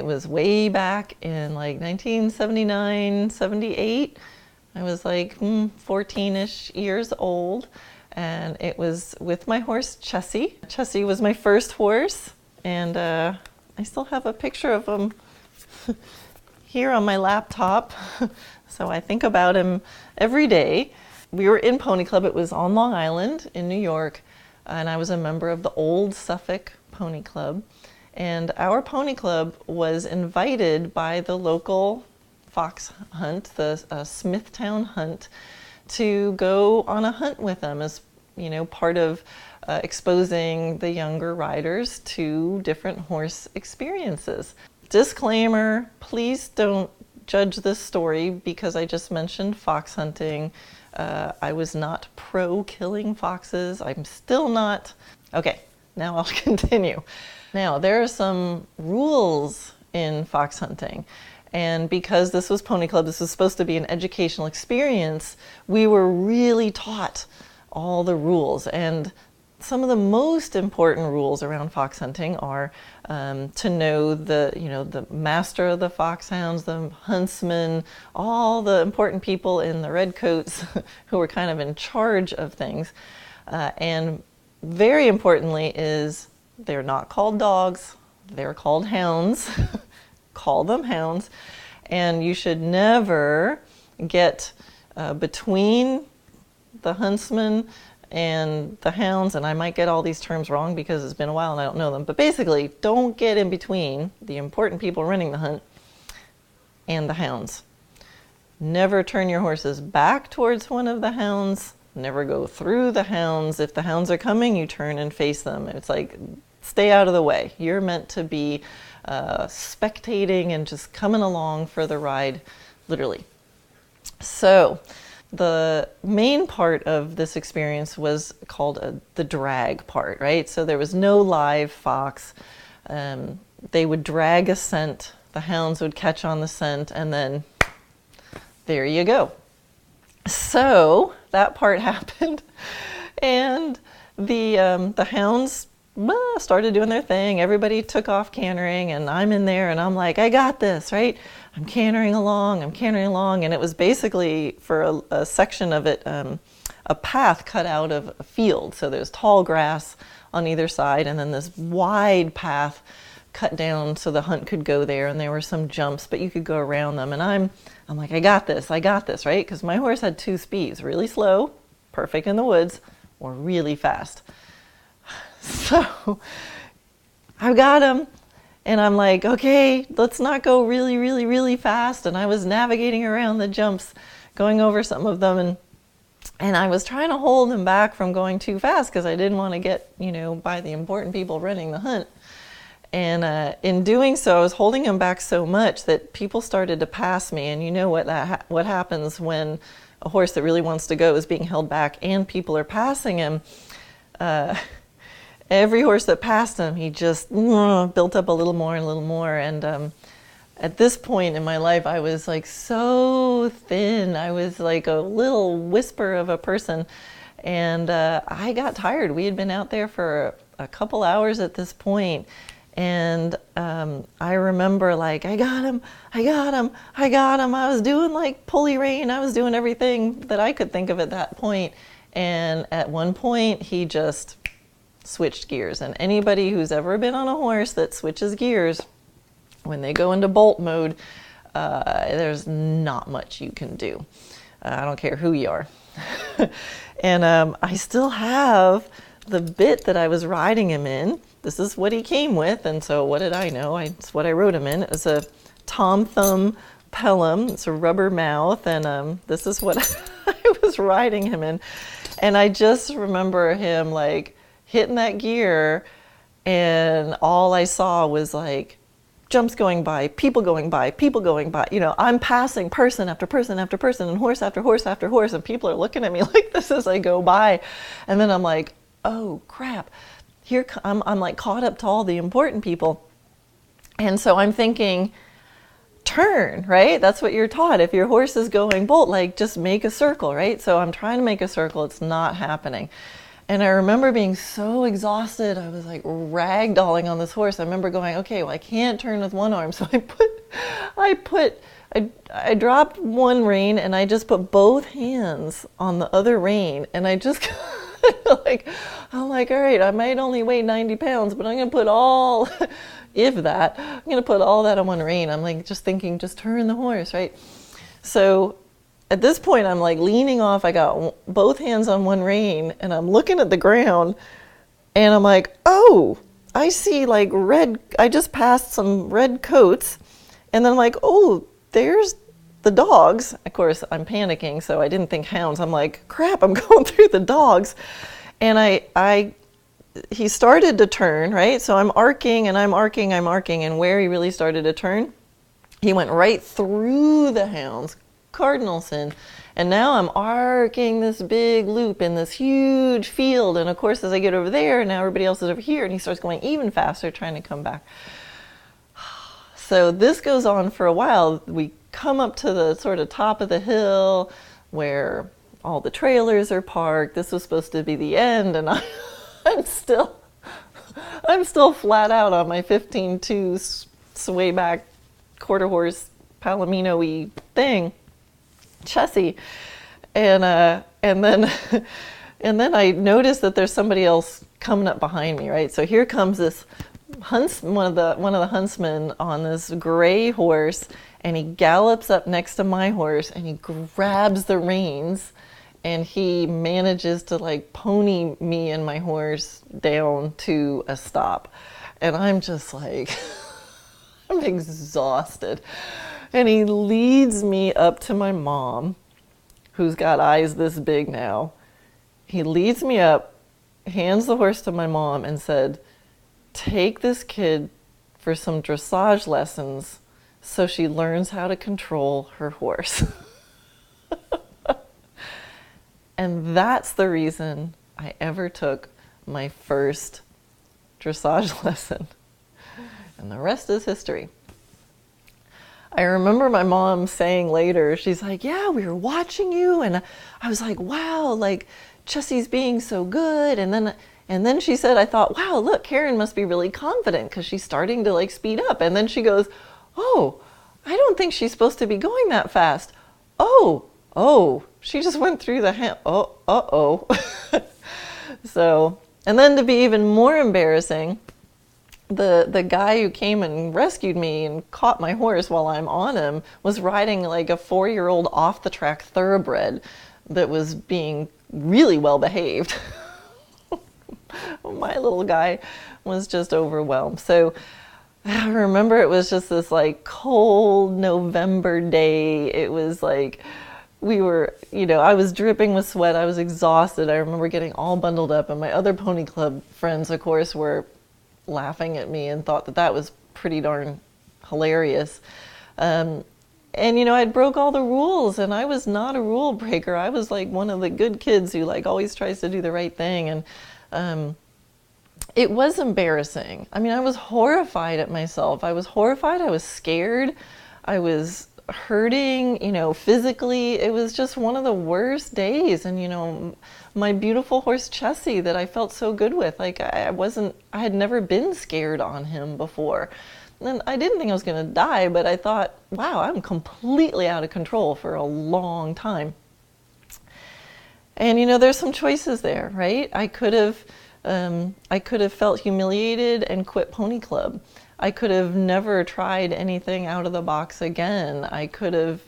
it was way back in like 1979, 78. I was like 14-ish years old, and it was with my horse Chessie. Chessie was my first horse, and I still have a picture of him here on my laptop. So I think about him every day. We were in Pony Club. It was on Long Island in New York, and I was a member of the Old Suffolk Pony Club. And our pony club was invited by the local fox hunt, the Smithtown hunt, to go on a hunt with them as, you know, part of exposing the younger riders to different horse experiences. Disclaimer, please don't judge this story because I just mentioned fox hunting. I was not pro killing foxes. I'm still not. Okay, now I'll continue. Now, there are some rules in fox hunting, and because this was Pony Club, this was supposed to be an educational experience, we were really taught all the rules. And some of the most important rules around fox hunting are to know the master of the foxhounds, the huntsman, all the important people in the red coats who were kind of in charge of things. And very importantly is they're not called dogs, they're called hounds. Call them hounds. And you should never get between the huntsman and the hounds, and I might get all these terms wrong because it's been a while and I don't know them, but basically don't get in between the important people running the hunt and the hounds. Never turn your horses back towards one of the hounds. Never go through the hounds. If the hounds are coming, you turn and face them. It's like, stay out of the way. You're meant to be spectating and just coming along for the ride, literally. So the main part of this experience was called the drag part, right? So there was no live fox. They would drag a scent. The hounds would catch on the scent, and then there you go. So that part happened, and the hounds started doing their thing. Everybody took off cantering, and I'm in there, and I'm like, I got this, right? I'm cantering along, and it was basically, for a section of it, a path cut out of a field. So there's tall grass on either side, and then this wide path cut down so the hunt could go there, and there were some jumps, but you could go around them. And I'm like, I got this, right? Because my horse had two speeds, really slow, perfect in the woods, or really fast. So I got him, and I'm like, okay, let's not go really, really, really fast. And I was navigating around the jumps, going over some of them, and I was trying to hold him back from going too fast because I didn't want to get, by the important people running the hunt. And in doing so, I was holding him back so much that people started to pass me. And you know what happens when a horse that really wants to go is being held back and people are passing him. Every horse that passed him, he just built up a little more and a little more. And at this point in my life, I was like so thin. I was like a little whisper of a person. And I got tired. We had been out there for a couple hours at this point. And I remember like, I got him. I was doing like pulley rein. I was doing everything that I could think of at that point. And at one point, he just switched gears. And anybody who's ever been on a horse that switches gears, when they go into bolt mode, there's not much you can do. I don't care who you are. And I still have the bit that I was riding him in. This is what he came with, and so what did I know? It's what I rode him in. It was a Tom Thumb Pelham. It's a rubber mouth, and this is what I was riding him in. And I just remember him like hitting that gear, and all I saw was like jumps going by, people going by. I'm passing person after person after person, and horse after horse after horse, and people are looking at me like this as I go by. And then I'm like, oh crap. Here I'm like caught up to all the important people. And so I'm thinking, turn, right? That's what you're taught. If your horse is going bolt, like just make a circle, right? So I'm trying to make a circle. It's not happening. And I remember being so exhausted. I was like ragdolling on this horse. I remember going, okay, well, I can't turn with one arm. So I dropped one rein and I just put both hands on the other rein. And I just I'm like, all right, I might only weigh 90 pounds, but I'm going to put all, if that, I'm going to put all that on one rein. I'm like, just thinking, just turn the horse, right? So at this point, I'm like leaning off. I got both hands on one rein and I'm looking at the ground and I'm like, oh, I see like red. I just passed some red coats. And then I'm like, oh, there's the dogs. Of course, I'm panicking, so I didn't think hounds. I'm like, crap, I'm going through the dogs. And he started to turn, right? So I'm arcing and I'm arcing. And where he really started to turn, he went right through the hounds, cardinal sin. And now I'm arcing this big loop in this huge field. And of course, as I get over there, now everybody else is over here, and he starts going even faster, trying to come back. So this goes on for a while. We come up to the sort of top of the hill where all the trailers are parked. This was supposed to be the end, and I'm still flat out on my 15-2 sway back quarter horse Palomino-y thing, chassis, and then and then I noticed that there's somebody else coming up behind me, right? So here comes this one of the huntsmen on this gray horse, and he gallops up next to my horse and he grabs the reins and he manages to like pony me and my horse down to a stop. And I'm just like, I'm exhausted. And he leads me up to my mom, who's got eyes this big now. He leads me up, hands the horse to my mom and said, take this kid for some dressage lessons so she learns how to control her horse. And that's the reason I ever took my first dressage lesson. And the rest is history. I remember my mom saying later, she's like, yeah, we were watching you. And I was like, wow, like Chessie's being so good. And then she said, I thought, wow, look, Karen must be really confident because she's starting to like speed up. And then she goes, oh, I don't think she's supposed to be going that fast. Oh, she just went through the uh-oh. So, and then to be even more embarrassing, the guy who came and rescued me and caught my horse while I'm on him was riding like a 4-year-old off the track thoroughbred that was being really well behaved. My little guy was just overwhelmed. So I remember it was just this like cold November day. It was like we were, I was dripping with sweat. I was exhausted. I remember getting all bundled up, and my other pony club friends, of course, were laughing at me and thought that was pretty darn hilarious. And I'd broke all the rules, and I was not a rule breaker. I was like one of the good kids who like always tries to do the right thing. And it was embarrassing. I mean, I was horrified at myself. I was horrified. I was scared. I was hurting, physically. It was just one of the worst days. And, my beautiful horse Chessie that I felt so good with, like I had never been scared on him before. And I didn't think I was going to die, but I thought, wow, I'm completely out of control for a long time. And, there's some choices there, right? I could have felt humiliated and quit Pony Club. I could have never tried anything out of the box again. I could have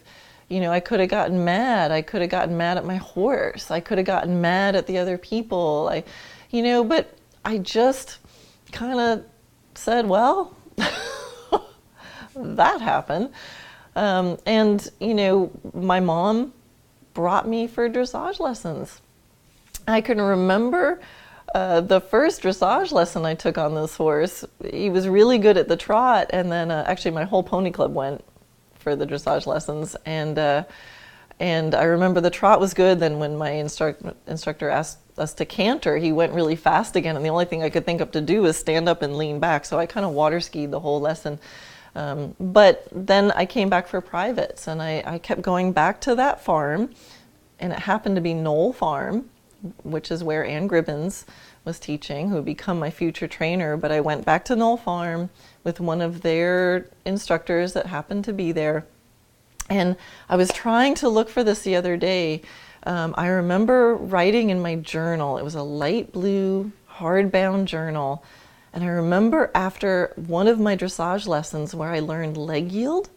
gotten mad. I could have gotten mad at my horse. I could have gotten mad at the other people. But I just kind of said, well, that happened. And my mom brought me for dressage lessons. I can remember the first dressage lesson I took on this horse. He was really good at the trot, and then actually my whole pony club went for the dressage lessons, and I remember the trot was good. Then when my instructor asked us to canter, he went really fast again, and the only thing I could think of to do was stand up and lean back, so I kind of water skied the whole lesson. But then I came back for privates, and I kept going back to that farm, and it happened to be Knoll Farm, which is where Ann Gribbins was teaching, who would become my future trainer. But I went back to Knoll Farm with one of their instructors that happened to be there. And I was trying to look for this the other day. I remember writing in my journal. It was a light blue hardbound journal. And I remember after one of my dressage lessons where I learned leg yield,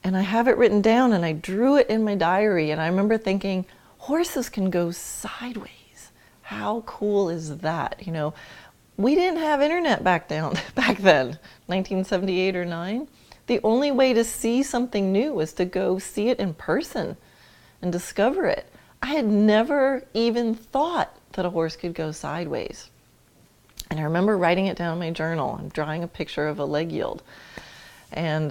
and I have it written down and I drew it in my diary. And I remember thinking, horses can go sideways. How cool is that? You know, we didn't have internet back then, 1978 or 9. The only way to see something new was to go see it in person and discover it. I had never even thought that a horse could go sideways. And I remember writing it down in my journal and drawing a picture of a leg yield. And,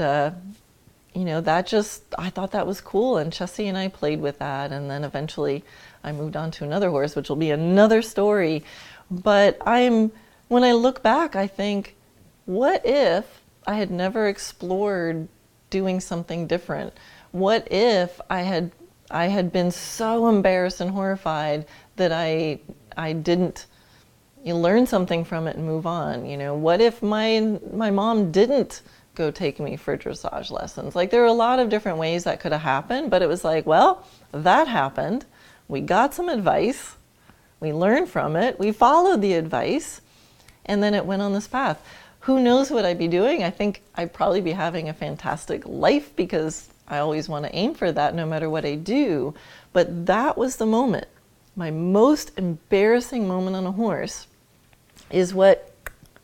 you know, that just, I thought that was cool. And Chessie and I played with that. And then eventually I moved on to another horse, which will be another story. But when I look back, I think, what if I had never explored doing something different? What if I had been so embarrassed and horrified that I didn't learn something from it and move on? You know, what if my mom didn't go take me for dressage lessons? Like, there are a lot of different ways that could have happened, but it was like, well, that happened. We got some advice. We learned from it. We followed the advice, and then it went on this path. Who knows what I'd be doing? I think I'd probably be having a fantastic life because I always want to aim for that no matter what I do. But that was the moment. My most embarrassing moment on a horse is what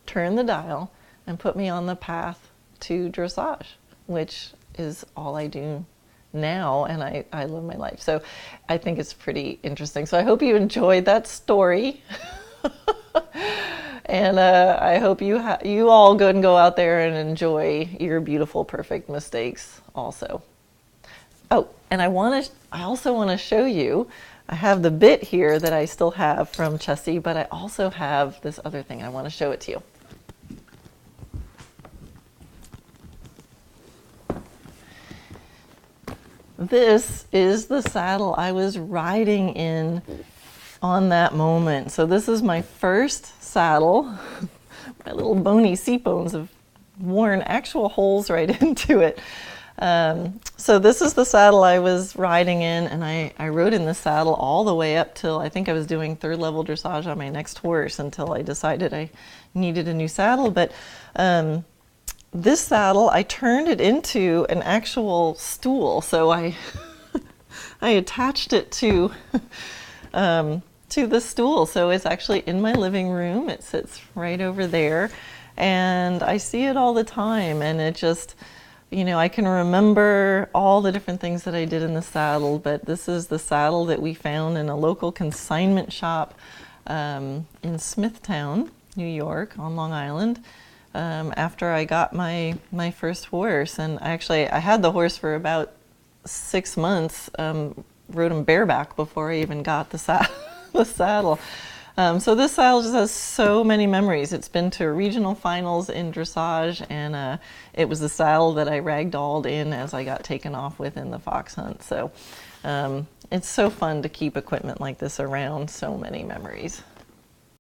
turned the dial and put me on the path to dressage, which is all I do now, and I love my life. So I think it's pretty interesting. So I hope you enjoyed that story. And I hope you all go and go out there and enjoy your beautiful, perfect mistakes also. Oh, and I also want to show you, I have the bit here that I still have from Chessie, but I also have this other thing. I want to show it to you. This is the saddle I was riding in on that moment. So this is my first saddle. My little bony seat bones have worn actual holes right into it. So this is the saddle I was riding in, and I rode in this saddle all the way up till I think I was doing 3rd level dressage on my next horse until I decided I needed a new saddle. But this saddle, I turned it into an actual stool. So I attached it to the stool. So it's actually in my living room. It sits right over there, and I see it all the time. And it just, you know, I can remember all the different things that I did in the saddle. But this is the saddle that we found in a local consignment shop in Smithtown, New York, on Long Island. After I got my first horse. And actually I had the horse for about 6 months, rode him bareback before I even got the saddle. So this saddle just has so many memories. It's been to regional finals in dressage, and it was the saddle that I ragdolled in as I got taken off with in the fox hunt. So it's so fun to keep equipment like this around. So many memories.